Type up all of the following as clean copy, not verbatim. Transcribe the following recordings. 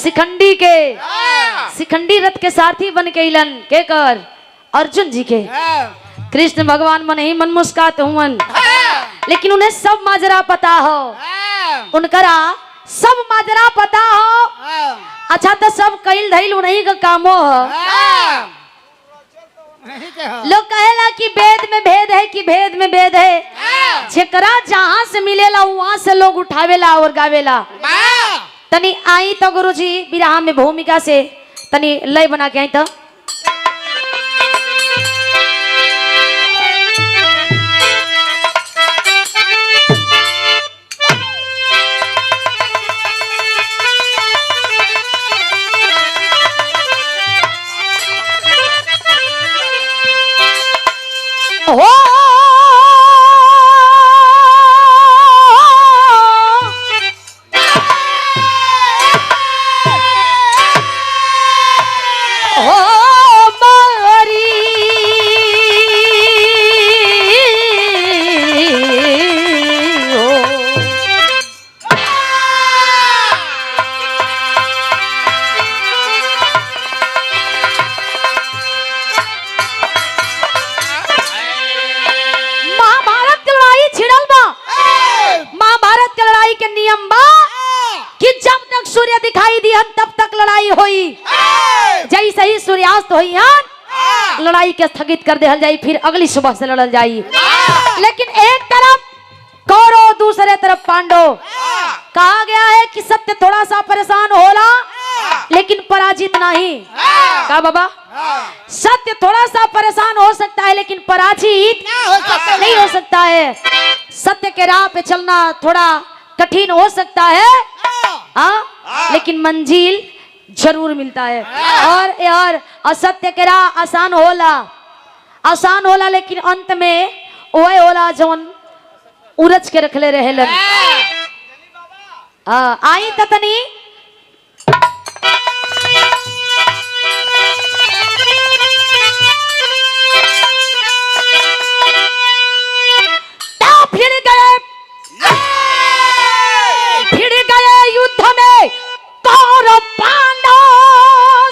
शिखंडी रथ के सारथी बन के इलन के कर अर्जुन जी के कृष्ण भगवान मन ही मन मुस्कात हुवन, लेकिन उन्हें सब माजरा पता हो, उनकरा सब माजरा पता हो। अच्छा तो सब कैल धैल उन्हीं का कामो हो। लोग कहेला कि वेद में भेद है कि भेद में भेद है, जेकरा जहाँ से मिलेला वहाँ से लोग उठावेला और गावेला। तनी आई तो गुरुजी विराह में भूमिका से तनी लय बना के आई तो जैसे ही सूर्यास्त हुई लड़ाई के स्थगित कर देहल जाई, फिर अगली सुबह से लड़ल जाई। लेकिन एक तरफ कौरव दूसरे तरफ पांडव। कहा गया है कि सत्य थोड़ा सा परेशान होला लेकिन पराजित नहीं। कहा बाबा सत्य थोड़ा सा परेशान हो सकता है लेकिन पराजित नहीं हो सकता है। सत्य के राह पे चलना थोड़ा कठिन हो सकता है लेकिन मंजिल जरूर मिलता है। और यार असत्य के राह आसान होला लेकिन अंत में वही होला जौन उरज के रखले रहेलन। आई ततनी भिड़ गए युद्ध में कौरव पांडव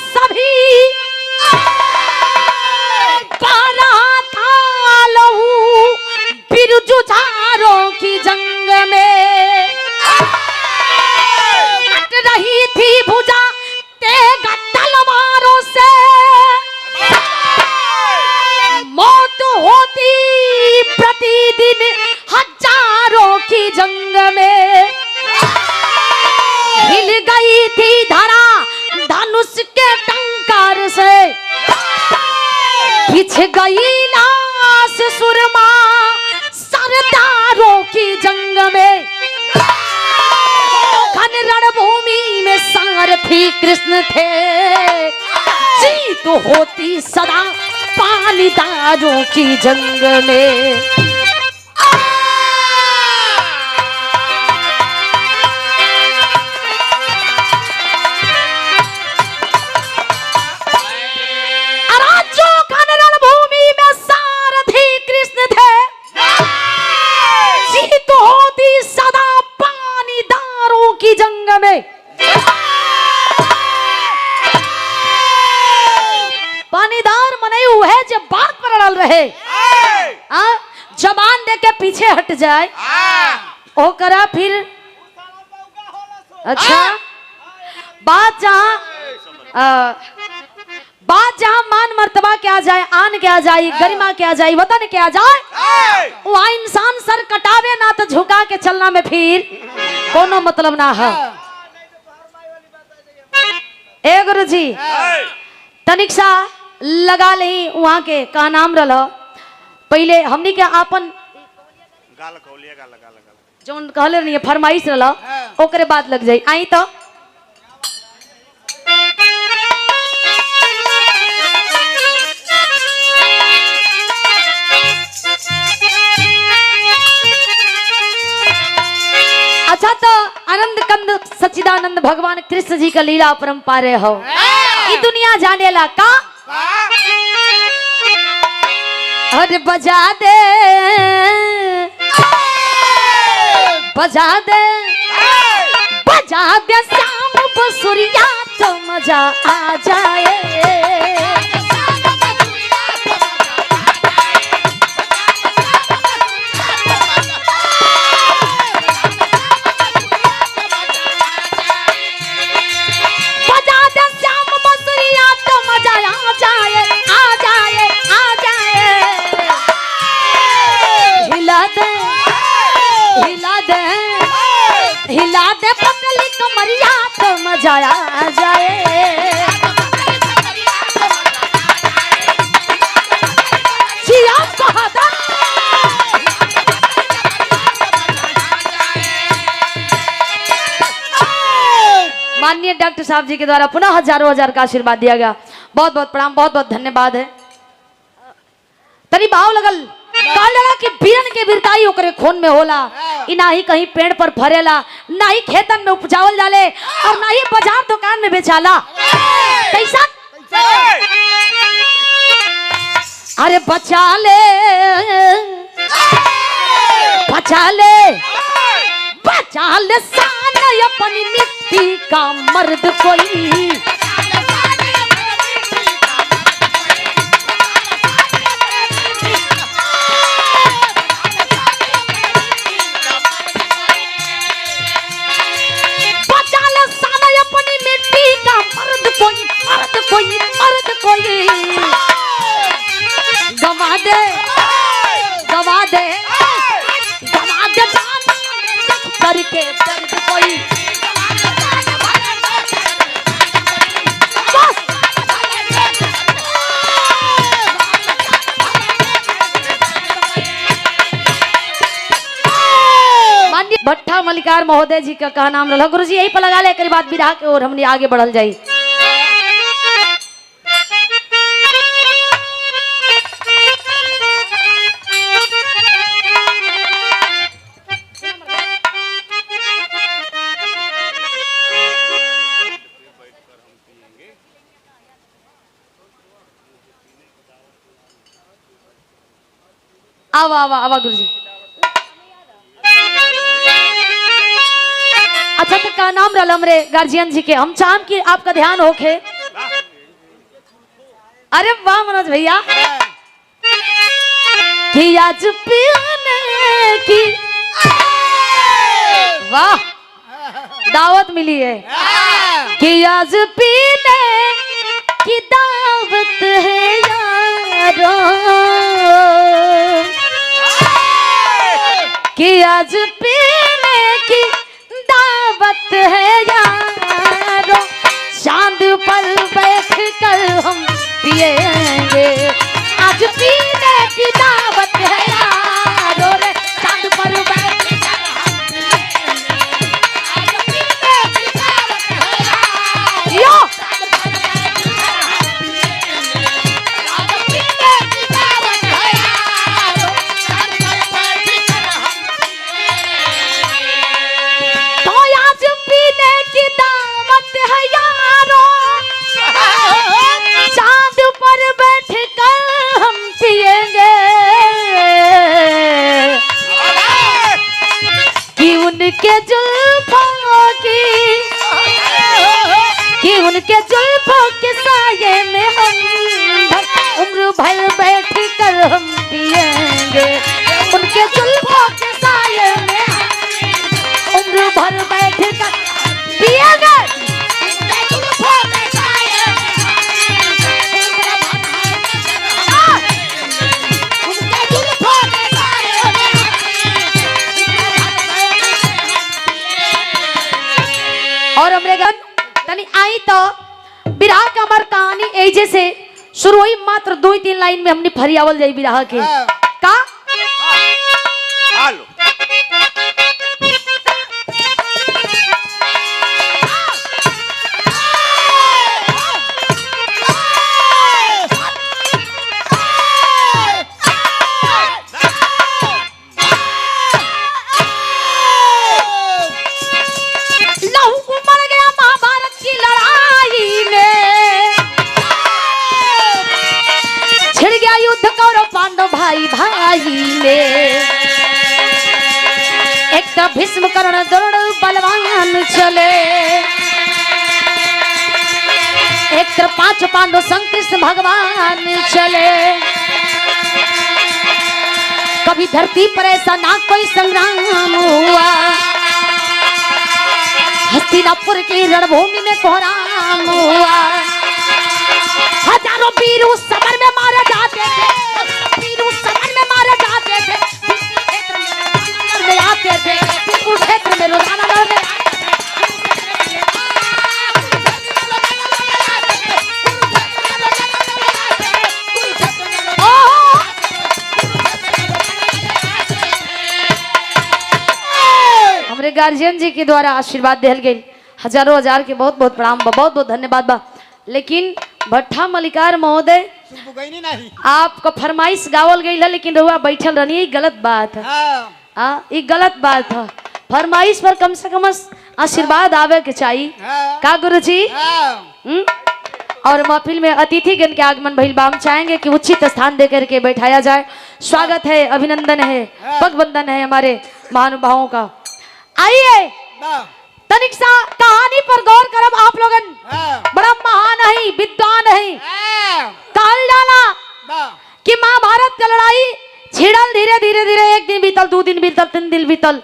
सभी, जुझारों की जंग में कट रही थी भुजा तेग तलवारों से, मौत होती प्रतिदिन हजारों की जंग में। हिल गई थी धरा धनुष के टंकार से, खिंच गई लाश सुरमा सरदारों की जंग में। घन रणभूमि में सारथी कृष्ण थे, जीत होती सदा पानीदारों की जंग में। पानीदार मने है जब बात पर अड़ल रहे, जबान दे के पीछे हट जाए ओ करा फिर। अच्छा बात जहाँ मान मर्तबा के आ जाए, आन के आ जाए, गरिमा के आ जाए, वतन के आ जाए, वहाँ इंसान सर कटावे ना तो झुका के चलना में फिर कोनो मतलब ना है। ए गुरु जी तनिक सा लगा ले वहाँ के का नाम रहा पहले हमनी के आपन जो कहले नहीं फरमाइश रहा ओकरे बाद लग जाई। आई तो अच्छा तो आनंद कंद सच्चिदानंद भगवान कृष्ण जी का लीला परम्पारे हो ये दुनिया जाने ला का। अरे बजा दे बजा दे बजा दे श्याम बसुरिया मजा आ जाए। बजा दे श्याम बंसुरिया तो मजा आ जाए, आ जाए, आ जाए। हिला दे, हिला दे, हिला दे पतली कमरिया तो मजा आ जाए। माननीय डॉक्टर साहब जी के द्वारा पुनः हजारों हजार का आशीर्वाद दिया गया। बहुत बहुत प्रणाम, बहुत बहुत धन्यवाद है। तनी भाव लगल का लगा कि बीरन के वीरताई ओकरे खून में होला। ई ना ही कहीं पेड़ पर फरेला, ना ही खेतन में उपजावल जाले, और ना ही बाजार दुकान में बेचाला। कैसा? अरे बचा ले, बचा ले, बचा ले शान अपनी मिट्टी का मर्द कोई। बचा ले शान अपनी मिट्टी का मर्द कोई, मर्द कोई, मर्द कोई। गवा दे, गवा दे, गवा दे जान करके दर्द कोई। माननीय भट्टा मल्लिकार महोदय जी का कहा नाम रहा। गुरु जी यही पर लगा ले, करीब बात विधा के और हमने आगे बढ़ल जाई। आवा आवा आवा गुरुजी। अच्छा तो का नाम रहा हमरे गार्जियन जी के, हम चाहम कि आपका ध्यान होखे। अरे वाह मनोज भैया, कि आज पीने की वाह दावत मिली है, कि आज पीने की दावत है यारों, कि आज पीने की दावत है यारों, चांद पर बैठ कर हम पिएंगे। आज पीने की दावत है यारों रे, चांद पर बैठ कर हम पिएंगे। आज पीने की दावत है यारों, चांद पर बैठ कर हम पिएंगे। आज पीने की दावत है यारों, चांद पर बैठ कर हम तो आज पीने की दावत है यारों, चांद पर बैठ कर हम पिएंगे। कि उनके जुल्फों की, कि उनके जुल्फों के साये में हम उम्र भर बैठ कर हम पिएंगे। उनके जुल्फों के साये में हम उम्र भर बैठ कर पिएंगे। और अमरेगन तनी आई तो बिरहा का हमार कहानी एजे से शुरू हुई। मात्र 2-3 लाइन में हमने फरियावल जाई बिरहा के का। हालो भाई भाई में एक तो भीष्म कर्ण द्रोण बलवान चले। पांच पांडव संग कृष्ण भगवान चले। कभी धरती पर ऐसा ना कोई संग्राम हुआ, हस्तिनापुर की रणभूमि में कोहराम हुआ। हजारों वीर उस समर में मारे जाते थे, वीर उस समर में मारे जाते थे, आते थे कुरुक्षेत्र में रोजाना लड़ने हमारे गार्जियन जी के द्वारा आशीर्वाद दिल गई। हजारों हजार के बहुत बहुत प्रणाम बा, बहुत बहुत धन्यवाद बा। लेकिन भट्टा मलिकार महोदय आपका फरमाइश गावल गई है, लेकिन रहुआ बैठल रहनी, गलत बात है। ये गलत बात है। फरमाइश पर कम से कम आशीर्वाद आवे के चाहिए का गुरुजी। और महफिल में अतिथिगण के आगमन भइल बा, हम चाहेंगे कि उचित स्थान देकर के बैठाया जाए। स्वागत है, अभिनंदन है, पगबंधन है हमारे महानुभावों का। आइए तनिक सा कहानी पर गौर करब आप लोगन। बड़ा महान है, विद्वान है। कहल जाला कि महाभारत की लड़ाई छिड़ल धीरे धीरे धीरे, एक दिन बीतल, 2 दिन बीतल, 3 दिन बीतल,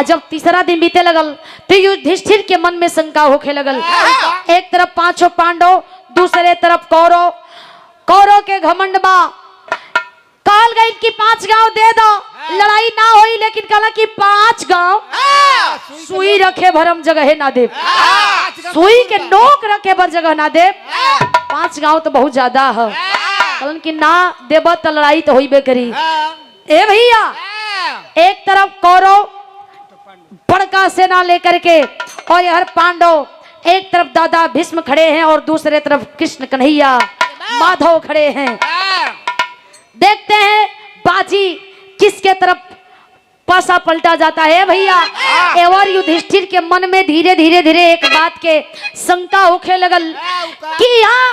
जब तीसरा दिन बीते लगल तो युधिष्ठिर के मन में शंका होखे लगल। एक तरफ पांचों पांडव, दूसरे तरफ कौरव। कौरव के घमंड बा, कहल गई कि 5 गांव दे दो, लड़ाई ना होई, लेकिन कहला कि 5 गांव सुई रखे भरम जगह ना दे, सुई के नोक रखे भर जगह ना दे। 5 गांव तो बहुत ज्यादा है, कहलन कि ना देब तो लड़ाई तो होइबे करी। ए भैया, एक तरफ कौरव बड़का सेना लेकर के और यह पांडव, एक तरफ दादा भीष्म खड़े हैं और दूसरे तरफ कृष्ण कन्हैया माधव खड़े हैं। देखते हैं बाजी किसके तरफ पासा पलटा जाता है भैया। एवर युधिष्ठिर के मन में धीरे धीरे धीरे एक बात के शंका होखे लगल कि यहाँ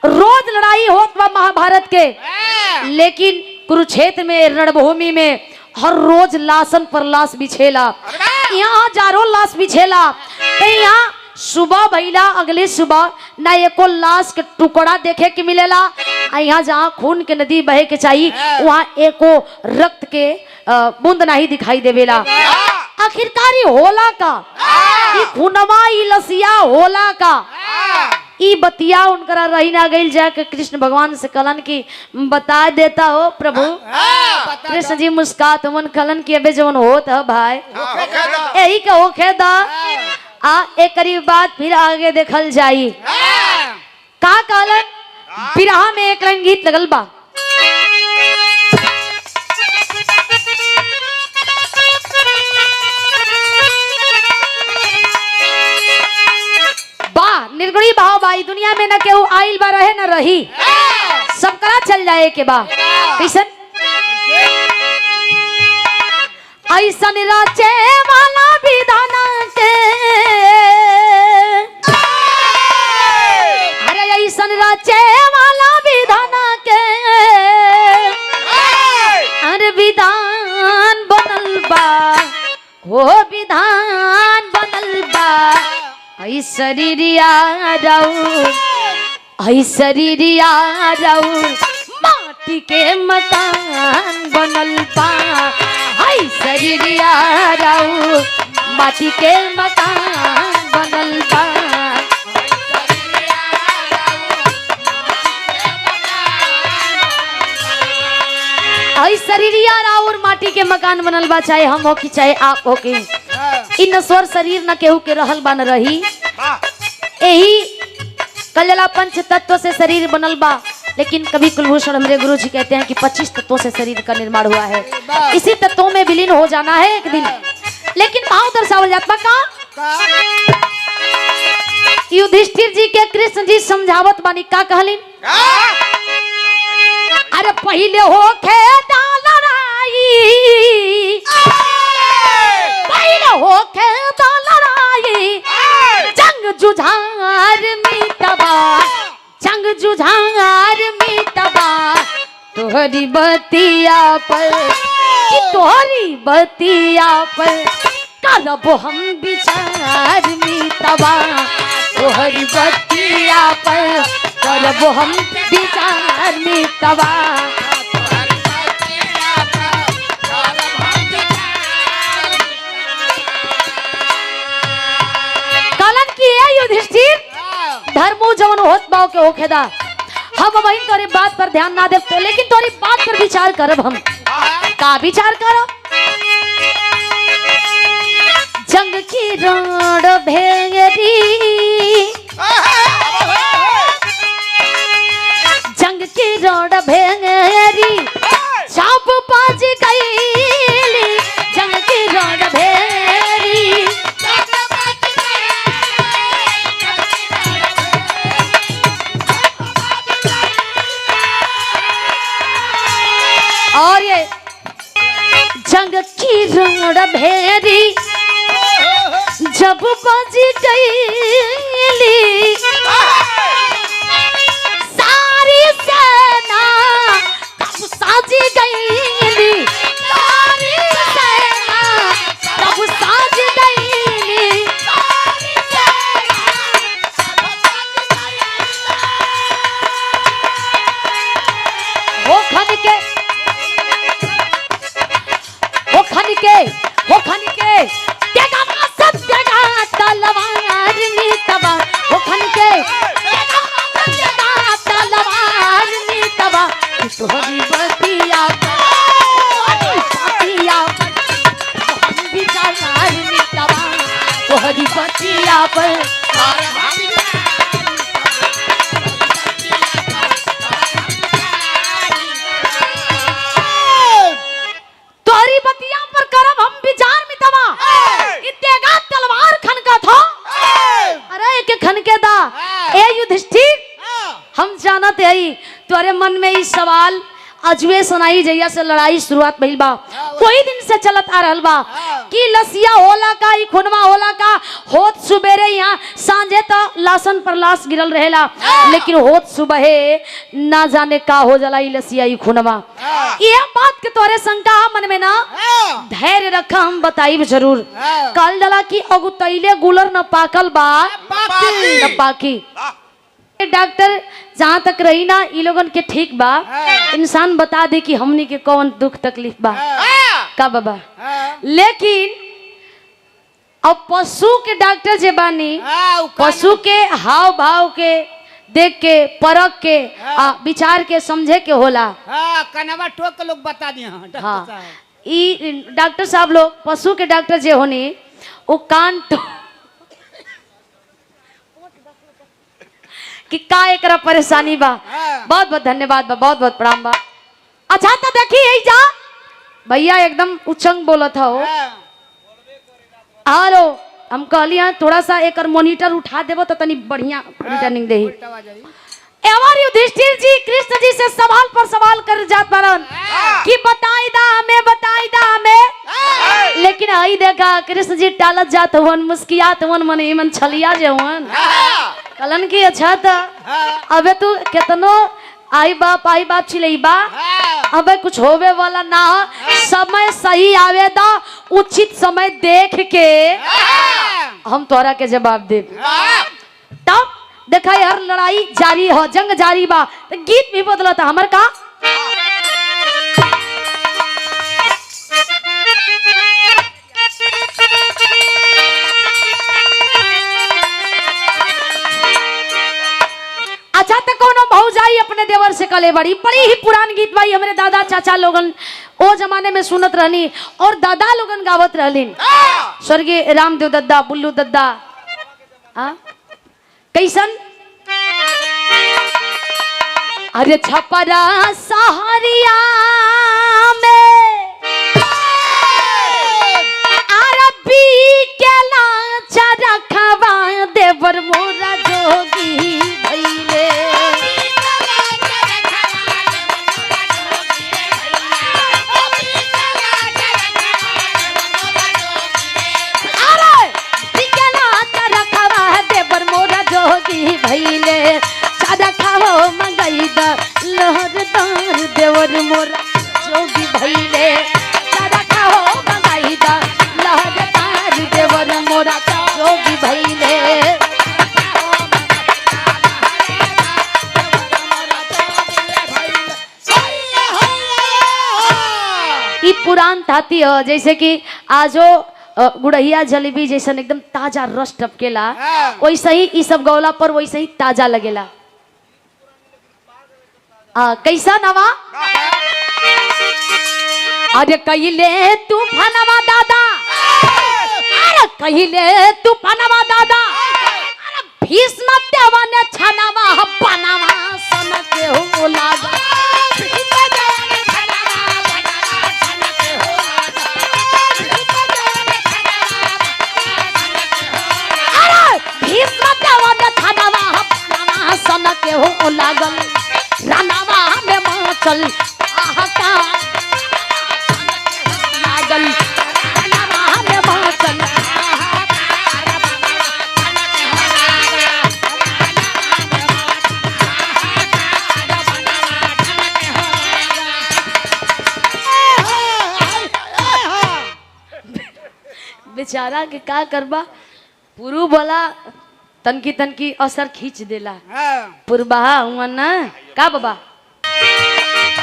रोज लड़ाई होत बा महाभारत के, लेकिन कुरुक्षेत्र में रणभूमि में हर रोज लाशन पर लाश बिछेला, यहाँ हजारों लाश बिछेला। तो यहाँ सुबह भैला, अगले सुबह ना एको लाश के टुकड़ा देखे के मिलेला। यहाँ जहाँ खून के नदी बहे के चाहिए वहाँ एको रक्त के बूंद नहीं दिखाई देवेला। आखिरकार होला का ई खूनवा, ई लसिया होला का। ई बतिया उनकरा रही ना गई, जाके कृष्ण भगवान से कलन की बता देता हो प्रभु। कृष्ण जी मुस्कात मन कलन की अबे जवन होत है भाई यही का होखे दा। एक करीब बात फिर आगे देखल जाई। का कहलन बिरहा में एक लाइन गीत लगल बा, निर्गुणी भाव बाई दुनिया में न केहू आइल बा रहे न रही, सब करा चल जाए के बा। कैसन ऐसन राचे वाला विधान के, अरे ऐसन राचे वाला विधान के, अरे विधान बनल बा, हो विधान बनल बा। ऐ शरीरिया राउर, ऐ शरीरिया राउर, माटी के मकान बनल बा। ऐ शरीरिया राउर, माटी के मकान बनल बा। ऐ शरीरिया राउर, माटी के मकान बनल बा। चाहे हम हो कि चाहे आप हो कि इन नश्वर शरीर न केहू के रहल बन रही। यही कलला पंच तत्व से शरीर बनल बा, लेकिन कभी कुलभूषण हमारे गुरु जी कहते हैं कि 25 तत्वों से शरीर का निर्माण हुआ है। इसी तत्वों में विलीन हो जाना है एक दिन। लेकिन भाव दर्शावल जाता का युधिष्ठिर जी के कृष्ण जी समझावत बानी का कहलिन। अरे पहले हो खेदा लड़ाई, पहले हो खेदा लड़ाई, जंग जुझार मिटबा, जंग जुझार मिटबा। तोहरी बतिया पर कि तोहरी बतिया पर करब हम विचार मिटबा। तोहरी बतिया पर करब हम विचार मितवा। कलन की है युधिष्ठिर धर्मो जवन होत बाव के होखेदा, हम वही तोरी बात पर ध्यान ना दे तो, लेकिन तोरी बात पर विचार करब हम। का विचार करो? जंग की रोड भेरी, जंग की रोड भेरी चाप बाज गईली, जंग की रोड भेरी और ये जंग की रोड भेरी जब बज गईली सारी सेना तब साज गईली, सारी सेना तब साज गईली। हो खन के तलवार नीतवा, हो खन के तलवार नीतवा। तोहरी बतिया विचार नीतवा, तोहरी बतिया पर तोहरी बतिया पर करब हम विचार मितवा। इतेगा तलवार खनका था, अरे के खनके दा। ए युधिष्ठिर हम जानते हई तोरे मन में ई सवाल अजवे सुनाई जइया से लड़ाई शुरुआत भइल बा, कोई दिन से चलत आ रहल बा कि लसिया होला का, ई खुनवा होला का। होत सुबेरे यहाँ सांझे तो लाशन पर लाश गिरल रहेला, लेकिन होत सुबहे ना जाने का हो जाला ई लसिया ई खुनवा। ये बात के तोरे शंका मन में ना, धैर्य रखा हम बताइब जरूर। कल जला की अगुतैले गुलर न पाकल बा न पाकी। डॉक्टर जहाँ तक रही ना ई लोगन के ठीक बा, इंसान बता दे कि हमनी के कौन दुख तकलीफ बा का बाबा। लेकिन अब पशु के डॉक्टर जे बानी, पशु के हाव भाव के देख के परख के विचार के समझे के होला। कनवा ठोक के लोग बता दिए। हाँ, ई डॉक्टर साहब लोग पशु के डॉक्टर जे होने वो कान कि का एकरा परेशानी बा। बहुत बहुत धन्यवाद बा, बहुत बहुत प्रणाम बा। अच्छा तो देखी यही जा भैया एकदम उचंग बोलत हो। हेलो, हम कहलिए थोड़ा सा एक मॉनिटर उठा देबो तो तनी बढ़िया रिटर्निंग देही। एवर युधिष्ठिर जी कृष्ण जी से सवाल पर सवाल कर जात बारन कि बताई दा हमें। लेकिन आई देखा कृष्ण जी टालत जात हुन, मुस्कियात हुन, मन इमन छलिया जे हुन। कलन की अच्छा था अबे तू कितनो आई बाप छिलई बा, अबे कुछ होवे वाला ना। समय सही आवे दा, उचित समय देख के हम तोरा के जवाब दे। तब देखा यार लड़ाई जारी हो, जंग जारी बा, तो गीत भी बदला था हमर का। अच्छा तो कोनो भौजाई अपने देवर से कले बड़ी ही पुरान गीत भाई हमारे दादा चाचा लोगन ओ जमाने में सुनत रहनी और दादा लोगन गावत रहलिन। स्वर्गीय रामदेव दद्दा, बुल्लू दद्दा। कैसन? अरे छपरा सहरिया में अरबी के लाचा रखवा देवर मोरा जोगी भइले। भइले चादा खाओ मंगई द लहरदार देवर मोरा जोगी भइले। चादा खाओ मंगई द लहरदार देवर मोरा जोगी भइले। बात ही हो जैसे कि आजो गुड़हिया जलेबी जैसन एकदम ताजा रस टपकेला, वैसे ही ई सब गौला पर वैसे ही ताजा लगेला। कैसा नवा अरे कहिले तूफानवा दादा, अरे कहिले तूफानवा दादा, अरे भीष्म देवा ने छानवा बनावा सन के हो लागा। अरे भीष्म देवा ने छानवा बनावा सन के हो लागल, रानावा में माचल हाहाकार लागल, रानावा में माचल बेचारा के का करबा, पुरु बोला तनकी तनकी असर खींच देला। पुरबहा हुआ ना का बाबा।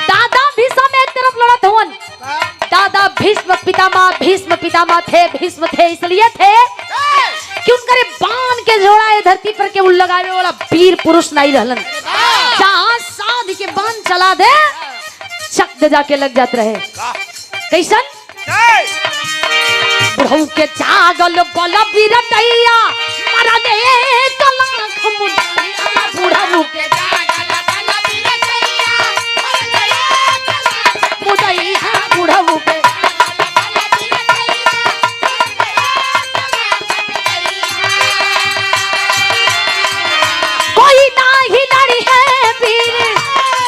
दादा भीष्म एक तरफ लड़त हुवन, दादा भीष्म पितामह थे, भीष्म थे इसलिए थे कि उनके बाण के जोड़ा ये धरती पर के लगावे वाला वीर पुरुष नहीं रहलन। जहां साध के बाण चला दे चक दे जाके लग जात रहे। कैसन बुढ़ऊ के जागल बल बीरटैया मरा दे कलाख मुदैया, बुढ़ऊ के जागल बल बीरटैया मरा दे कलाख मुदैया, बुढ़ऊ के कोई नाही लड़ी है वीर,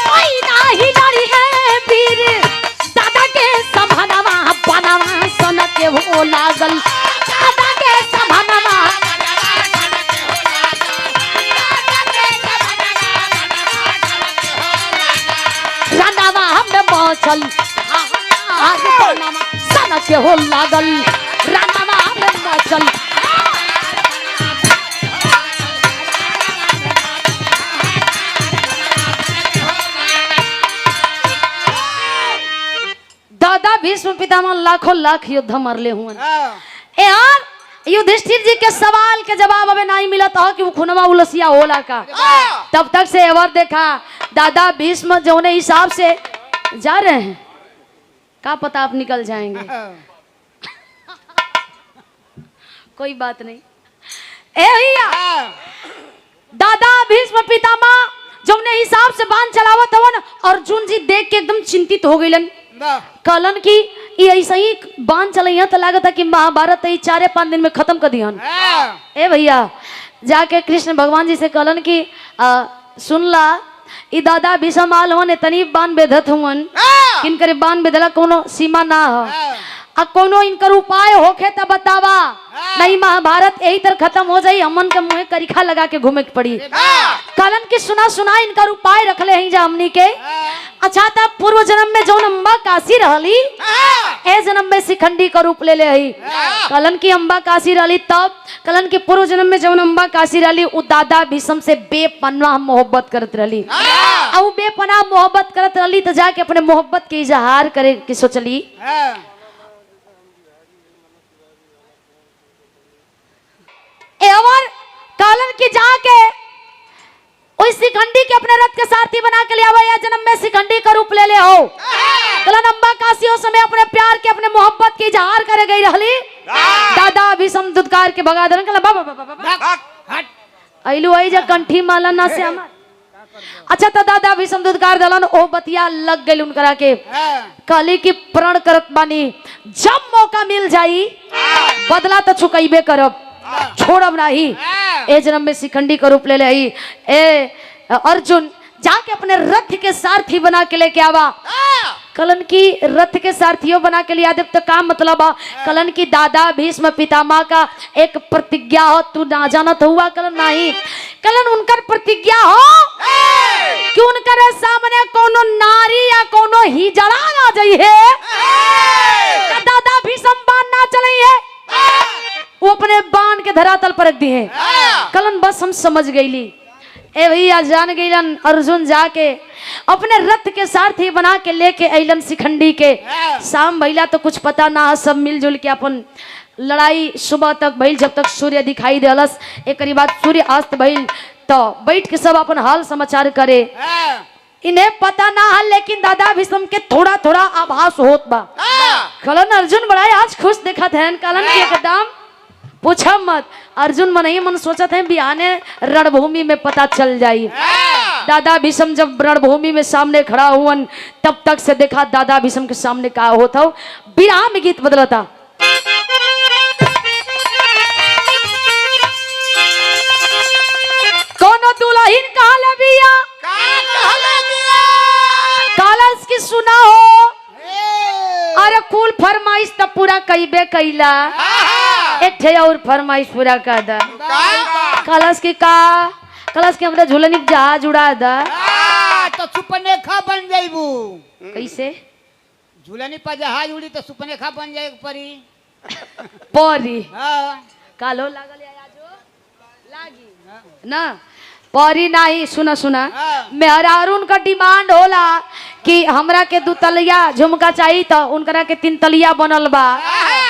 कोई नाही लड़ी है वीर, दादा के संभानवा बनवा सन के हो लागल, दादा के संभानवा रानावा में मचल हाहाकार सन के हो लागल, रानावा में मचल दादा भीष्म पितामह लाखों लाख युद्ध मरले हुए। यार युधिष्ठिर जी के सवाल के जवाब अबे नहीं मिला था कि वो खुनवा उलसिया होला का। तब तक से एवर देखा दादा भीष्म जो ने हिसाब से जा रहे हैं, क्या पता आप निकल जाएंगे। कोई बात नहीं। ए भैया दादा भीष्म पितामह जो ने हिसाब से बाण चलावत हवन, अर्जुन जी देख के एकदम चिंतित हो गइलन। कहलन कि ये ऐसा ही बाण चलैया तो लागत है कि महाभारत 4-5 दिन में खत्म कर दिहन। ए भैया जाके कृष्ण भगवान जी से कहलन कि सुन ला ई दादा भीष्म आल हवन इतनी बाण बेधत हुवन, किनकर बाण बेधला कोनो सीमा ना हो, आ कोनो इनकर उपाय होखे त बतावा, नहीं महाभारत यही तर खत्म हो जाई, हमन के मुंह करिखा लगा के घूमे के पड़ी। कहलन कि सुना इनकर उपाय रखले हैं जा हमनी के। अच्छा तब पूर्व जन्म में जौन अम्बा काशी रहली, ए जन्म में शिखंडी का रूप ले ले हई। कहलन की अम्बा काशी रहली, तब कहलन की पूर्व जन्म में जौन अम्बा काशी रहली उ दादा भीष्म से बेपनाह मोहब्बत करत रहली। और बेपनाह मोहब्बत करत रहली तो जाके अपने मोहब्बत के इजहार करे की सोचली। एवर कहलन की जाके उस शिखंडी के अपने रथ के सारथी बना के ले आवा, या जन्म में शिखंडी का रूप ले ले हो। कहलन अम्बा काशी उस समय अपने प्यार के अपने मोहब्बत की इजहार करे गई रहली। दादा भीष्म दुदकार के भगा दलन। कहला बाबा बाबा आइलू आई जा कंठी माला ना से हमार। अच्छा तो दादा भीष्म दुदकार दलन ओ बतिया लग गई उनकरा के। कहली की प्रण करत बानी जब मौका मिल जाई बदला तो चुकाइबे करब, छोड़ब नहीं। ए जन्म में शिखंडी का रूप ले ले आई। ए अर्जुन जाके अपने रथ के सारथी बना के लेके आवा। कलन की रथ के सारथियों बना के लिया दे तो का मतलब। कलन की दादा भीष्म पितामह का एक प्रतिज्ञा हो, तू ना जानत हुआ कलन नहीं। कलन उनकर प्रतिज्ञा हो कि उनकर सामने कोनो नारी या कोनो ही जड़ा ना जाइए, दादा भीष्म बाण ना चलाइए, वो अपने बाण के धरातल पर रख दिए। कलन बस हम समझ गईली ए भैया जान गईलन अर्जुन जाके अपने रथ के सारथी बना के लेके अइलन शिखंडी के। शाम भइला तो कुछ पता ना, सब मिलजुल के अपन लड़ाई सुबह तक भइल, जब तक सूर्य दिखाई देलस। एक बाद सूर्य अस्त भइल तो बैठ के सब अपन हाल समाचार करे। इन्हें पता ना है, लेकिन दादा भीष्म के थोड़ा थोड़ा आभास होत बा। कलन अर्जुन बड़ा आज खुश देखा थे, कलन के एकदम पूछा मत। अर्जुन मन ही मन सोचा थे बिहाने रणभूमि में पता चल जाई। दादा भीष्म जब रणभूमि में सामने खड़ा हुवन, तब तक से देखा दादा भीष्म के सामने का होता विराह में गीत बदलता। कोनो दुल्हन काल बिया कालस की सुना हो, अरे कुल फरमाइश तो पूरा कईबे कैला, एक ठे और फरमाइश पूरा कर दा। कलश की का कलश के हमरा झूलनी जहाज उड़ा दा तो सुपनेखा बन जाइबू। कैसे झूलनी पर जहाज उड़ी तो सुपनेखा बन जाए परी। परी हाँ कालो लागल लागी ना परी नहीं। सुना सुना मेहरा अरुण का डिमांड होला कि हमरा के 2 तलिया झुमका चाहिए, तो उनकरा के 3 तलिया बनल बा।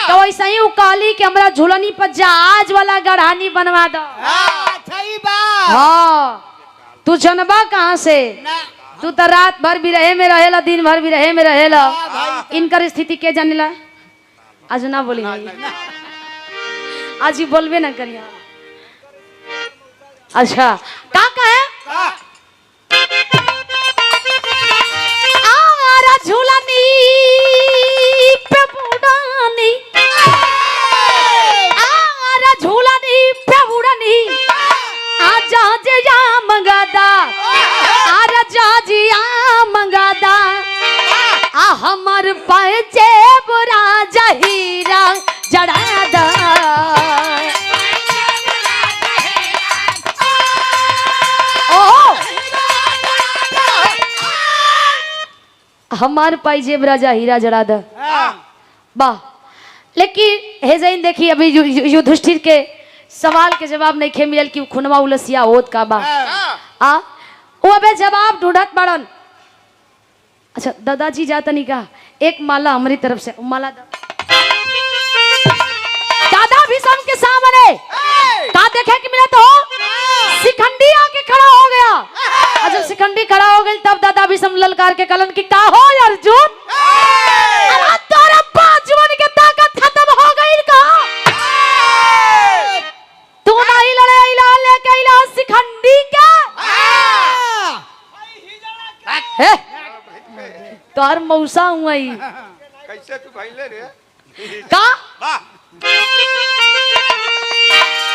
तो वैसे ही काली के हमरा झूलनी पर जहाज वाला गढ़ानी बनवा दो। हाँ तू जनबा कहाँ से? तू तो रात भर भी रहे में रहेला, दिन भर भी रहे में रहेला। इनकर स्थिति के जानेला? आज ना बोली, आज ही बोलबे ना करिया। अच्छा का कहे आरा झूलनी पे बुड़ानी, आरा झूलनी पे बुड़ानी, आजा जिया मंगादा, आरा जाजिया मंगादा, आ हमर पैजे बुरा जहीरा जड़ादा। हमार पाइजेब राजा हीरा जड़ा द वाह। लेकिन हे जैन देखी अभी युधिष्ठिर के सवाल के जवाब नहीं खे मिलल कि खुनवा उलसिया होत का बा। वो अबे जवाब ढूंढत बड़न। अच्छा दादाजी जाता नहीं का एक माला हमारी तरफ से माला दादा भीष्म के सामने का देखे कि मिला तो शिखंडी आके खड़ा हो गया। जब शिखंडी खड़ा हो गई तब दादा भीष्म ललकार के कलन की का हो अर्जुन, तोरा बाजुवन के ताकत खत्म हो गई का? तू नहीं लड़े इला लेके इला शिखंडी का? हे तोर मौसा हुआ ही कैसे तू भइले रे का?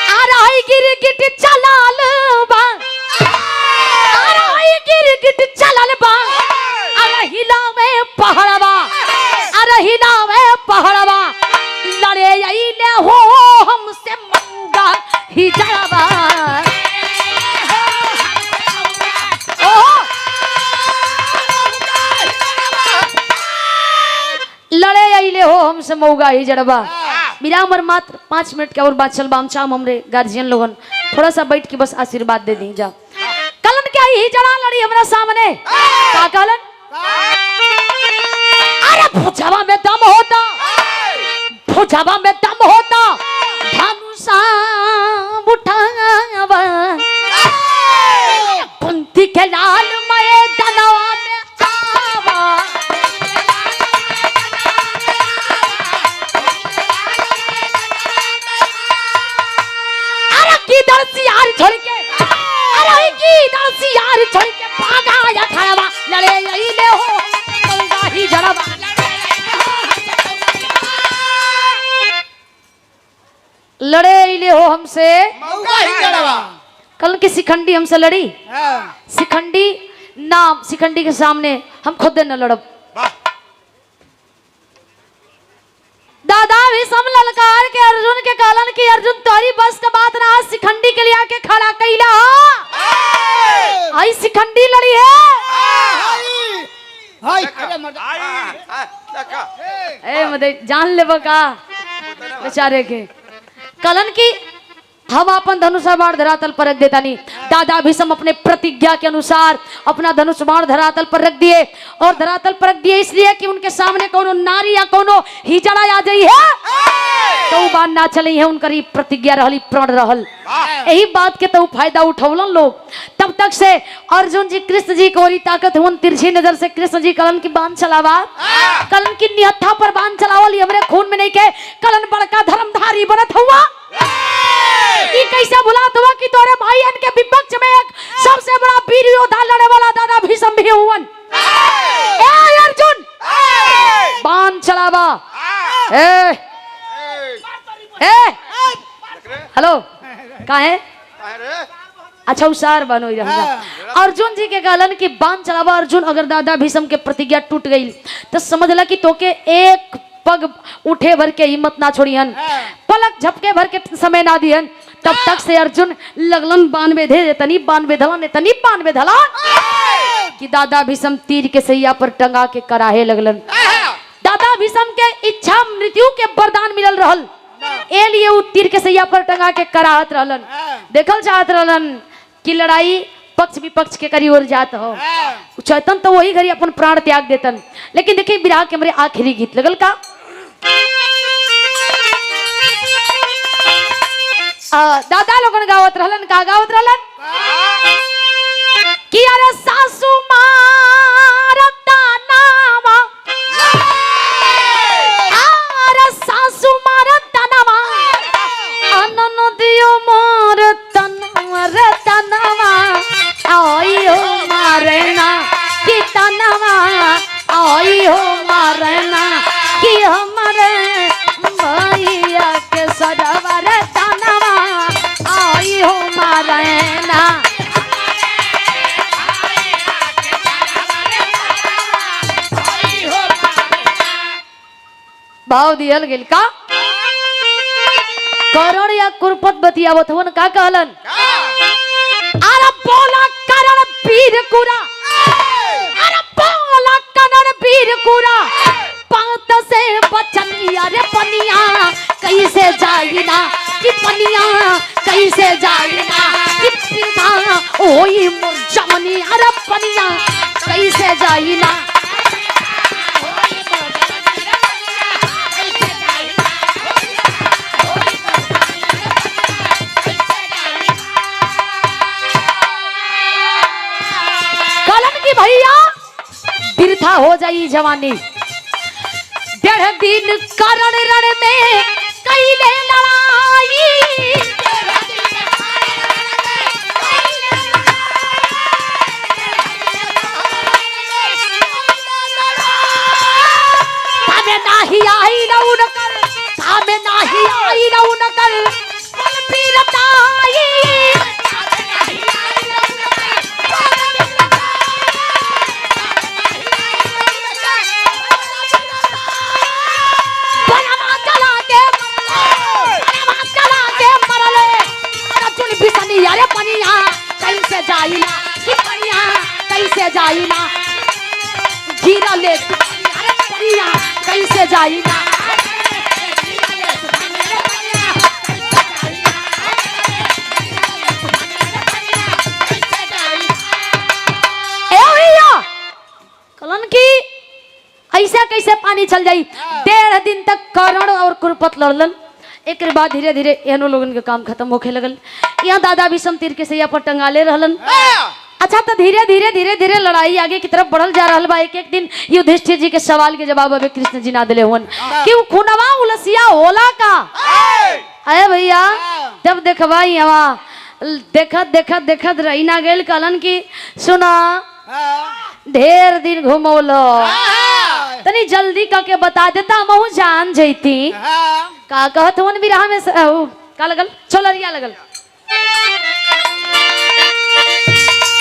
आ रही गिरगिट चलाल बा, आ रही गिरगिट चलाल बा, अरे हिलावे पहाड़वा, अरे हिलावे पहाड़वा, लड़े आइले हो हमसे मंगा ही जड़वा। लड़े आइले हो हमसे मौगा ही जड़वा। मेरा उम्र मात्र 5 मिनट के और बात चल बाम चाम हमरे गार्जियन लोगन थोड़ा सा बैठ के बस आशीर्वाद दे दी जा। कलन क्या ही जड़ा लड़ी हमरा सामने का कलन? अरे भुजावा में दम होता, भुजावा में दम होता, धनुषा उठावा, कुंती के लाल मैदानवा में आवा। यार छोड़ के अरे की दर्शी यार छोड़ के भागा या खावा, लड़े यही ले हो मौगा ही जड़वा। लड़े यही ले हो हमसे मौका ही जड़वा। कल की शिखंडी हमसे लड़ी, शिखंडी नाम शिखंडी के सामने हम खुद न लड़ब। दादा भी सम ललकार के अर्जुन के कालन की अर्जुन तोरी बस का बात ना, शिखंडी के लिए आके खड़ा कैला। आई शिखंडी लड़ी है। ए मदे जान ले का बेचारे के कलन की हम अपन धनुष बाण धरातल पर रख देता नहीं। दादा भीष्म अपने प्रतिज्ञा के अनुसार अपना धनुष बाण धरातल पर रख दिए, और धरातल पर रख दिए इसलिए कि उनके सामने कोनो नारी या कोनो हिजड़ा आ जाई है तो उ बाण ना चली है, उनकर ही प्रतिज्ञा रहली, प्रण रहल। यही बात के तो फायदा उठौलन लोग। तब तक से अर्जुन जी कृष्ण जी को ओरी ताकत हुन, तिरछी नजर से कृष्ण जी कलन की बाण चलावा, कलन की निहत्था पर बाण चलावल, हमरे खून में नहीं के, कलन बड़का धर्मधारी बनत हुआ। ई कैसे भुलात हुआ कि तोरे भाईयन के विपक्ष में एक सबसे बड़ा वीर योद्धा लड़े वाला दादा भीष्म भी हुवन। ए अर्जुन बाण चलावा। ए ए हेलो कहाँ है? अच्छा उसार बनो अर्जुन जी के कहलन कि बाण चलावा। अर्जुन अगर दादा भीष्म के प्रतिज्ञा टूट गई तो समझला कि तोके एक पग उठे भर के हिम्मत ना छोड़ियन, पलक झपके भर के समय ना दियन। तब तक से अर्जुन लगलन बाण बेधे देतनी, बाण बेधलन इतनी बाण बेधला कि दादा भीष्म तीर के सैया पर टंगा के कराहे लगलन। दादा भीष्म के इच्छा मृत्यु के वरदान मिलल रहल, ए लिए उ तीर के सैया पर टंगा के कराहत रहलन। देखल चाहत रहलन कि लड़ाई पक्ष विपक्ष के करी ओर जात हो, चैतन तो वही घड़ी अपन प्राण त्याग देतन। लेकिन देखिए विराह के हमरे आखिरी गीत लगल का दादा लोगन गावत रहलन, का गावत रहलन कि अरे सासू मारता नामा, अरे सासू मारता नामा, अनन दियो मारता नामा रे तनावा, आइयो मारना कि तनावा, आइयो मारना कि हमारे भैया के सदावा रे तनावा, आइयो मारना। भाव दियल गेल का करण या कुरपत बतियावत हवन, का कहलन अरे बोला करण वीर कुरा, अरे बोला करण वीर कुरा, पात से बचनिया रे पनिया कैसे जाइना कि पनिया कैसे जाइना कि पिता ओई मोर जमनी, अरे पनिया कैसे जाइना। भैया बिरथा हो जाई जवानी, 1.5 दिन करण रण में कैले लड़ाई, तामे नाही आई रउन कर, तामे नाही आई रउन कर बल बीरताई, अरे पनिया कैसे जाइना कि पनिया कैसे जाइना, जीरा ले अरे पनिया कैसे जाइना। ए भैया कलन की ऐसा कैसे पानी चल जाई। 1.5 दिन तक करण और कुरपत लड़लन, एक बाद धीरे धीरे एहनो लोगन के काम खत्म होखे लगल। यहाँ दादा भीष्म तीर के सैया पर टंगाले रहलन। अच्छा तो धीरे धीरे धीरे धीरे लड़ाई आगे की तरफ बढ़ल जा रहल बा। एक एक दिन युधिष्ठिर जी के सवाल के जवाब अबे कृष्ण जी ना दिले हुन कि उ खुनवा उलसिया होला का। अरे भैया जब देखबा यहाँ देखत देखत देखत रही ना गेल कलन की सुना ढेर दिन घुमौलो तनी जल्दी करके बता देता महू जान जैती। का कहत हवन विरह में का लगल छोलरिया लगल।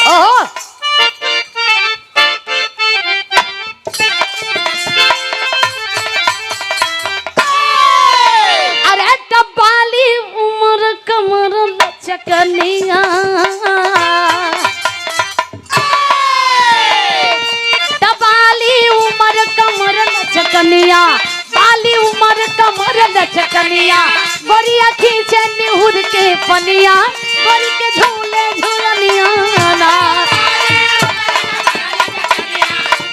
ओहो अरे टबाली उम्र कमर लचकनिया, टबाली उम्र कमर लचकनिया, बाली उम्र कमर लचकनिया, गोरिया खींचे निहुर के पनिया गोरी के झूले झूलनिया ना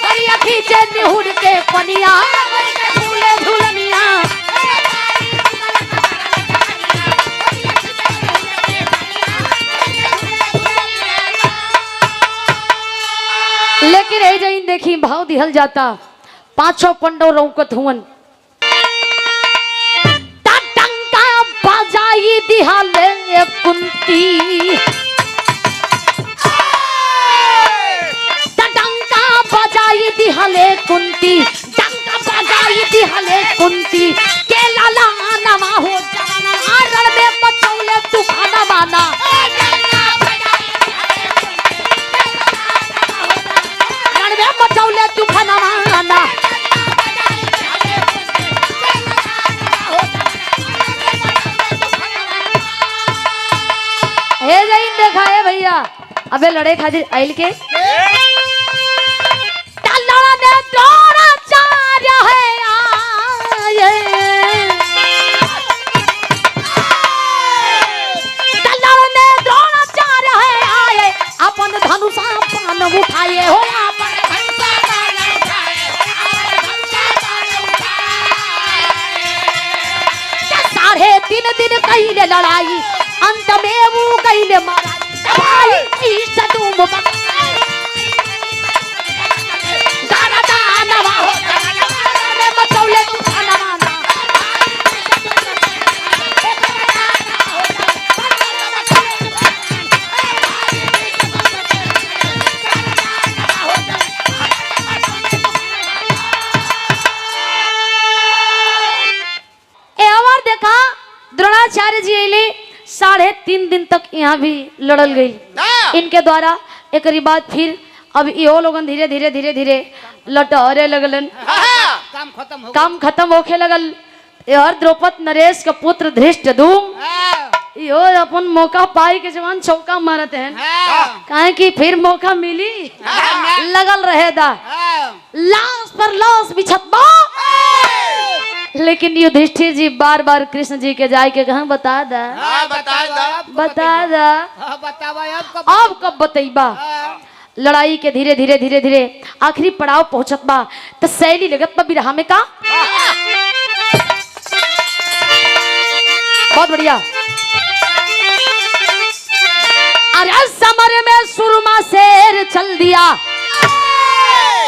गोरिया खींचे निहुर के पनिया गोरी के झूले झूलनिया। लेकिन ए जइन देखी भाव दिहल जाता 500 पंडो रौकत हुवन ता टंका बजाई दिहले कुंती ता टंका बजाई दिहले कुंती टंका बजाई दिहले कुंती के लाला नवा हो जाना रण में मचौले तूफान माना मचौले तूफान माना। हे जइन देखा है भैया अबे लड़े खातिर आइल के लड़ा ने द्रोणाचार्य है आए लड़ा ने द्रोणाचार्य है आए अपन धनुषा पान उठाए हो अपन 3 दिन कहिले लड़ाई अंत में वो कहिले मारा सदुम नवा हो मचौले तूफान माना। देखा द्रोणाचार्य जी अले 3.5 दिन तक यहाँ भी लड़ल गई इनके द्वारा। एक बाद फिर अब यो लोगन धीरे धीरे धीरे धीरे लटहरे लगलन काम खत्म होके लगल। यार द्रौपद नरेश का पुत्र धृष्टद्युम्न यो अपन मौका पाई के जवान चौका मारते हैं काहे कि फिर मौका मिली लगल रहेदा लाश पर लाश बिछत बा। लेकिन युधिष्ठिर जी बार बार कृष्ण जी के जाए के कहा बता दा अब कब बतईबा। लड़ाई के धीरे धीरे धीरे धीरे आखिरी पड़ाव पहुंचत बा तो शैली लगत बा बिरहा में का बहुत बढ़िया। अरे समर में सुरमा शेर चल दिया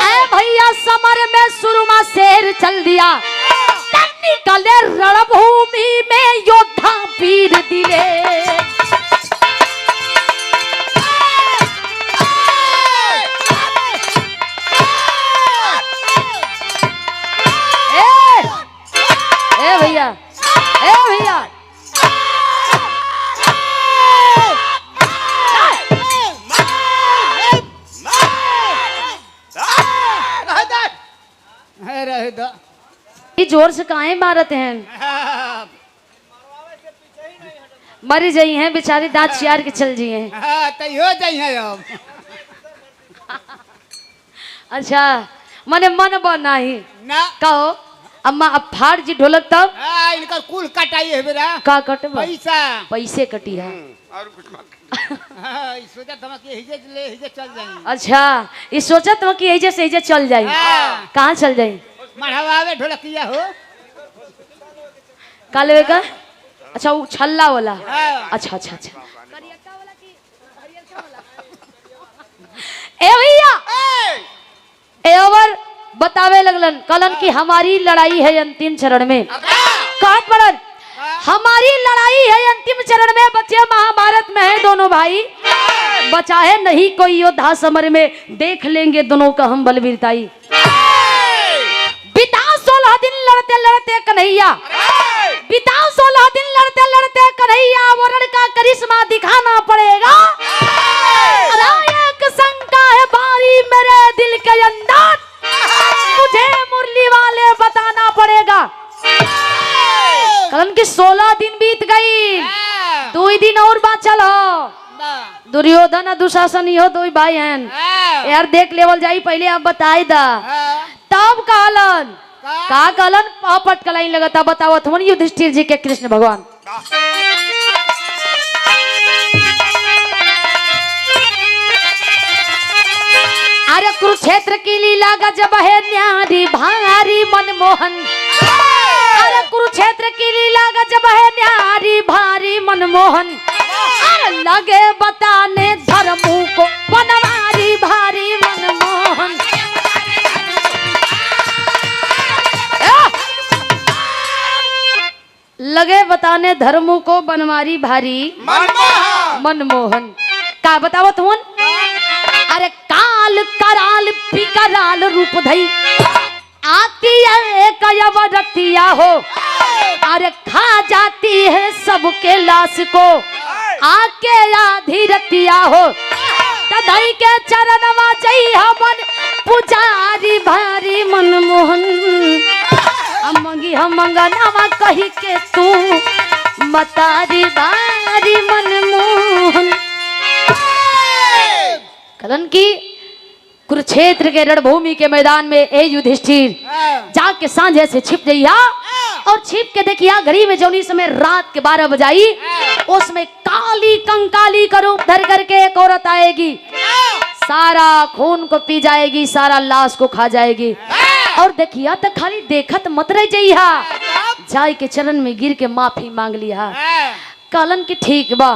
ऐ भैया समर में सुरमा शेर चल दिया निकले रणभूमि में योद्धा वीर दिले ए भैया जोर से काहे मारत हैं मरी जाई हैं बेचारी दांत चियार के चल जी हैं अच्छा मने मन बना ही ना कहो अम्मा अब फाड़ जी ढोलक तब इनका कुल कटाई है बेरा का कटबा पैसे कटी है और कुछ मत सोचा था कि हिजे चल जाएंगे। अच्छा ये सोचा था कि हिजे से हिजे चल जाए कहाँ चल जाए मढ़ावे ढोलकिया हो काले का अच्छा वो छल्ला वाला अच्छा अच्छा अच्छा ए भैया ए ओवर बतावे लगलन कलन की हमारी लड़ाई है अंतिम चरण में कहत पड़न हमारी लड़ाई है अंतिम चरण में बचे महाभारत में है दोनों भाई बचा है नहीं कोई योद्धा समर में देख लेंगे दोनों का हम बलवीरताई बिता 16 दिन लड़ते लड़ते कन्हैया बिता 16 दिन लड़ते लड़ते कन्हैया वरण का करिश्मा दिखाना पड़ेगा एक शंका है बारी मेरे दिल के अंदर मुझे मुरली वाले बताना पड़ेगा कलन की 16 दिन बीत गई 2 दिन और बात चलो दुर्योधन दुशासन यो 2 भाई हैं यार देख लेवल जाई पहले आप बताई दा तब कहलन का कहलन पापट कलाई लगता बताओ तुम युधिष्ठिर जी के कृष्ण भगवान अरे कुरुक्षेत्र की लीला गजब है न्यारी भारी मनमोहन। अरे कुरुक्षेत्र की लीला गजब है न्यारी भारी मनमोहन। अरे लगे बताने धर्मों को बनवारी भारी मनमोहन। लगे बताने धर्मों को बनवारी भारी मनमोहन। का बतावत हुन? अरे काल कराल पिकराल रूप धई आती है कयवरतिया हो। अरे खा जाती है सबके लाश को आके आधी रतिया हो। तदई के चरणवा जई हमन पुजारी भारी मनमोहन। अमंगी हमंगनावा कही के तू मतारी भारी मनमोहन। कलन की कुरुक्षेत्र के रणभूमि के मैदान में ए युधिष्ठिर जाके सांझे से छिप जइया और छिप के देखिया घड़ी में जौनी समय रात के 12 बजाई उसमें काली कंकाली का रूप धर करके एक औरत आएगी। सारा खून को पी जाएगी, सारा लाश को खा जाएगी। और देखिया तो खाली देखत मत रह जइहा, जाय के चरण में गिर के माफी मांग लिया। कलन की ठीक बा।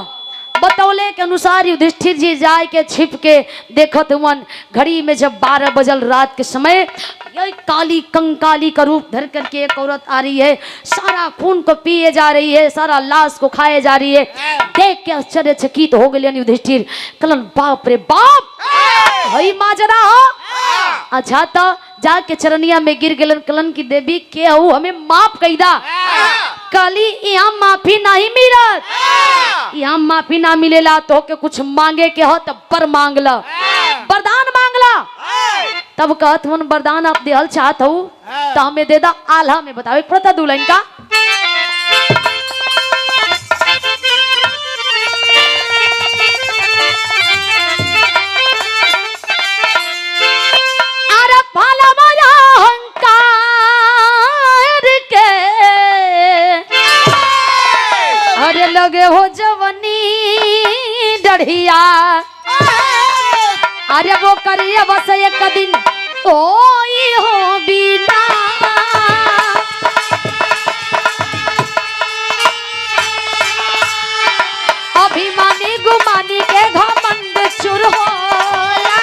बतौले के अनुसार युधिष्ठिर जी जाय के छिप के देखत हुवन। घड़ी में जब 12 बजल रात के समय यही काली कंकाली का रूप धर करके एक औरत आ रही है। सारा खून को पिए जा रही है, सारा लाश को खाए जा रही है। देख के आश्चर्यचकित हो गए युधिष्ठिर। कलन बाप रे बाप, हई माजरा हो। अच्छा तो जाके चरनिया में गिर गलन। कलन की देवी के हूँ हमें माफ कैदा। कली यहाँ माफी नहीं मिलत, यहाँ माफी ना मिलेला तो के कुछ मांगे के हो तब पर मांग ला, वरदान मांग ला। तब कहत हूँ वरदान आप देहल चाहत हो तो हमें दे दा। आल्हा में बताओ एक प्रथा दुल्हन का। लगे हो जवनी डढ़िया। अरे वो करिए बस एक दिन ओई हो बिना। अभिमानी गुमानी के घमंड चुर होला।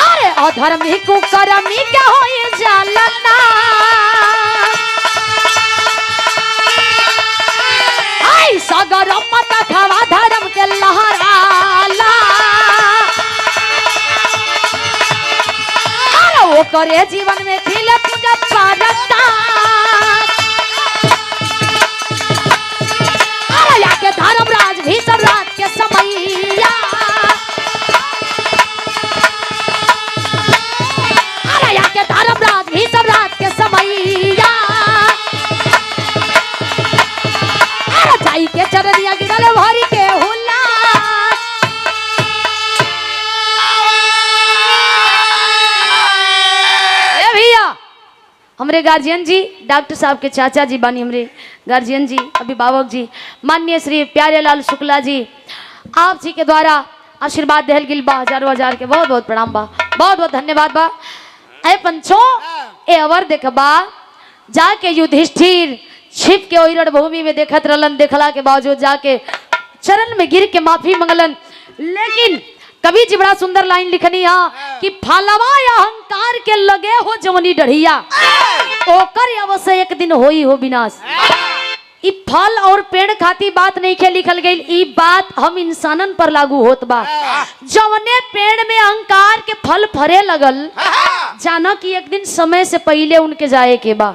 अरे अधर्मी कुकर्मी क्या होई जालना। सगर मत खवा धर्म के लहराला। अरे वो करे जीवन में खिले पूजा पारता। अरे याके धर्मराज भी सब रात के समैया। अरे याके धर्मराज भी सब रात के समैया। के चरनिया गिरल भरी के हुला। ए भैया हमरे गार्जियन जी, डॉक्टर साहब के चाचा जी बानी, हमरे गार्जियन जी अभिभावक जी माननीय श्री प्यारेलाल शुक्ला जी, आप जी के द्वारा आशीर्वाद देहल गिल बा। हजारों हजार के बहुत बहुत प्रणाम बा, बहुत बहुत धन्यवाद बा। ए पंचो ए अवर देखबा जाके युधिष्ठिर छिप के ओई रणभूमि में देखत रहलन। देखला के बावजूद जाके चरण में गिर के माफी मंगलन। लेकिन कवि जी बड़ा सुंदर लाइन लिखनी है कि फलवा अहंकार के लगे हो जवनी डढ़िया ओकर अवश्य एक दिन होई हो विनाश। ई फल और पेड़ खाती बात नहीं के लिखल गई, ई बात हम इंसानन पर लागू होत बा। जवने पेड़ में अहंकार के फल फरे लगल, जाना कि एक दिन समय से पहले उनके जाए के बा,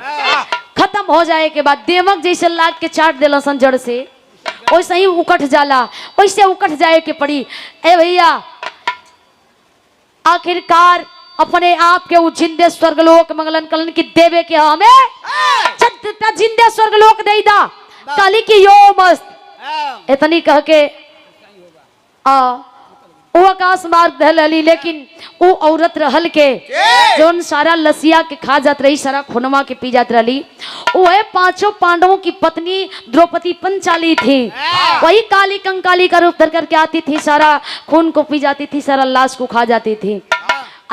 खत्म हो जाए के बाद देमक जैसे लाग के चाट देला सन जड़ से, वैसे ही उकठ जाला, वैसे उकठ जाए के पड़ी। ए भैया आखिरकार अपने आप के वो जिंदे स्वर्गलोक मंगलन कलन की देवे के हमें जिंदे स्वर्गलोक दे दा। काली की यो मस्त इतनी कह के वो आकाश मार्ग धलली, लेकिन वो औरत रहल के जोन सारा लसिया के खा जात रही, सारा खुनवा के पी जात रही। वह पांचों पांडवों की पत्नी द्रौपदी पंचाली थी। वही काली कंकाली का रूप धर करके आती थी, सारा खून को पी जाती थी, सारा लाश को खा जाती थी।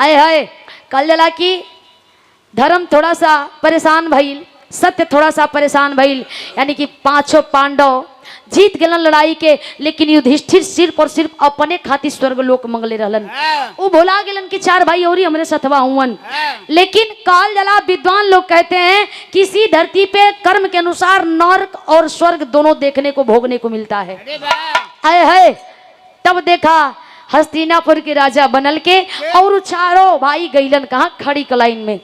आए हाय कल जला की धर्म थोड़ा सा परेशान भइल, सत्य थोड़ा सा परेशान भइल, यानी कि पांचों पांडव जीत गलन लड़ाई के, लेकिन युधिष्ठिर सिर्फ और सिर्फ अपने खातिर स्वर्ग लोक मंगले रहलन। वो भुला गेलन कि 4 भाई और ही हमरे सतवा हुवन। लेकिन काल जला विद्वान लोग कहते हैं किसी धरती पे कर्म के अनुसार नरक और स्वर्ग दोनों देखने को भोगने को मिलता है। आए है तब देखा हस्तिनापुर के राजा बनल के और चारों भाई गईलन कहा खड़ी कलाइन में।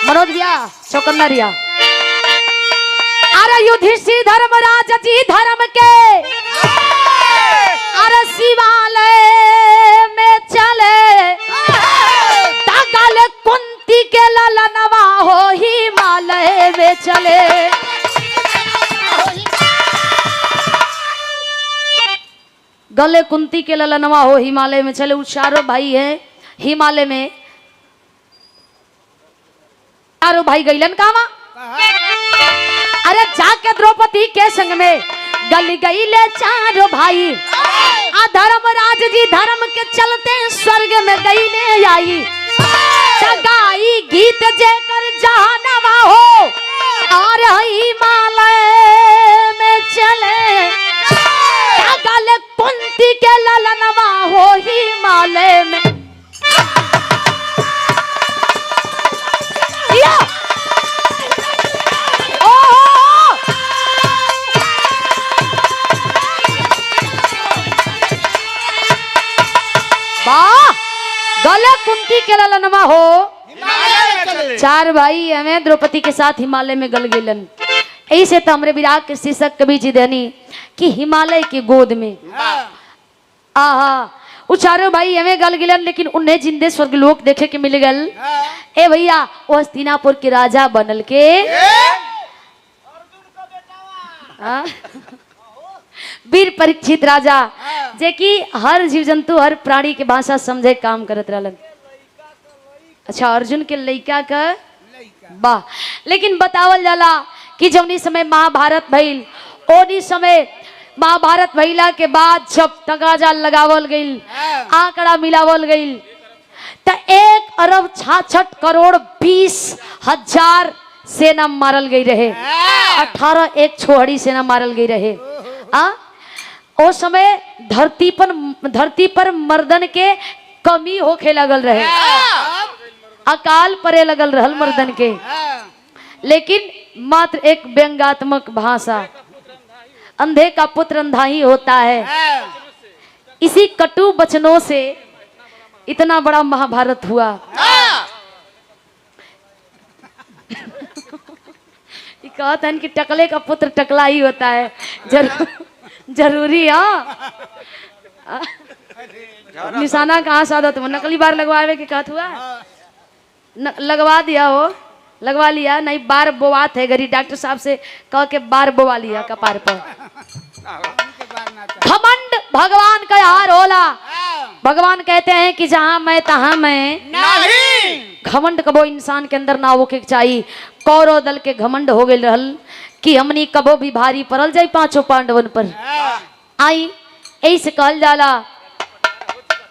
मनोज भैया चौकन्ना रिया। अरे युधिष्ठिर धर्मराज जी धर्म के अरे शिवालय में चले, तागल कुंती के ललनवा हो हिमालय में चले। गले कुंती के ललनवा हो हिमालय में चले। चारों भाई हैं हिमालय में, चारों भाई गईलन कामा। अरे जाके द्रौपदी के संग में गल गईले चारों भाई। धर्मराज जी धर्म के चलते स्वर्ग में गईले आई। गाई गीत जेकर जहानवा हो और हिमालय में चले, गल कुंती के ललनवा हो हिमालय में। गले कुंती के ललनवा हो 4 भाई हमें द्रौपदी के साथ हिमालय में गल गेलन। ऐसे तो हमरे विराग के शीर्षक कवि जी देनी कि हिमालय की गोद में। आहा वो चारों भाई हमें गल गिलन, लेकिन उन्हें जिंदे स्वर्ग लोक देखे के मिल गल। ए भैया वो हस्तिनापुर के राजा बनल के वीर परीक्षित राजा, जे कि हर जीव जंतु हर प्राणी के भाषा समझे काम करत रहलन। अच्छा अर्जुन के लइका का वाह। लेकिन बतावल जाला कि जौनी समय महाभारत भइल, ओनी समय महाभारत भइला के बाद जब तगाजा लगावल गईल, आंकड़ा मिलावल गईल, त 1 अरब 66 करोड़ 20,000 सेना मारल गई रहे। 18 एक छोहड़ी सेना मारल गई रहे। ओ समय धरती पर मर्दन के कमी होखे लगल रहे, अकाल परे लगल रहल मर्दन के। लेकिन मात्र एक व्यंगात्मक भाषा, अंधे का पुत्र अंधा ही होता है। इसी कटु वचनों से इतना बड़ा महाभारत हुआ। कहते हैं कि टकले का पुत्र टकला ही होता है। जरूरी हाँ निशाना कहाँ से आदत हो, नकली बार लगवावे के कहत हुआ लगवा दिया हो, लगवा लिया नहीं बार बोवात है गरीब डॉक्टर साहब से कह के बार बोवा लिया कपार पर। घमंड भगवान का हार होला। भगवान कहते हैं कि जहां मैं तहां मैं नहीं। घमंड कबो इंसान के अंदर ना होके चाहिए। कौरव दल के घमंड हो गए रहल कि हमनी कबो भी भारी पड़ल जाए 5 पांडवन पर। आई ऐसे कहल जाला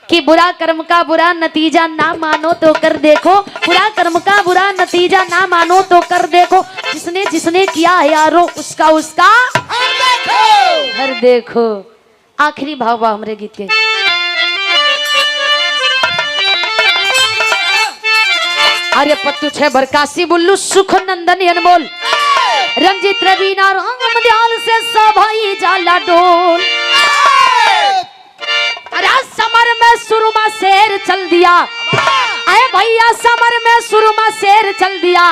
कि बुरा कर्म का बुरा नतीजा ना मानो तो कर देखो, बुरा कर्म का बुरा नतीजा ना मानो तो कर देखो, जिसने जिसने किया है यारो उसका उसका हर देखो। आखिरी भाव हमरे गीत के। अरे पत्तू छे बरकासी बुल्लू सुख नंदन अनमोल, रंजित रवीना राम दयाल से सभाई जाला डोल। अरे समर में सुरमा शेर चल दिया, अरे भैया समर में सुरमा शेर चल दिया,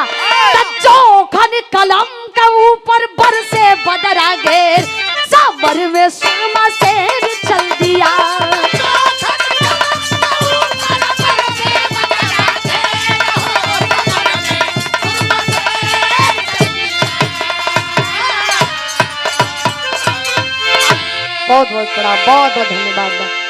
चोखन कलम के ऊपर बरसे बदरा घेर, समर में सुरमा शेर चल दिया। बड़ा बहुत बहुत धन्यवाद बा।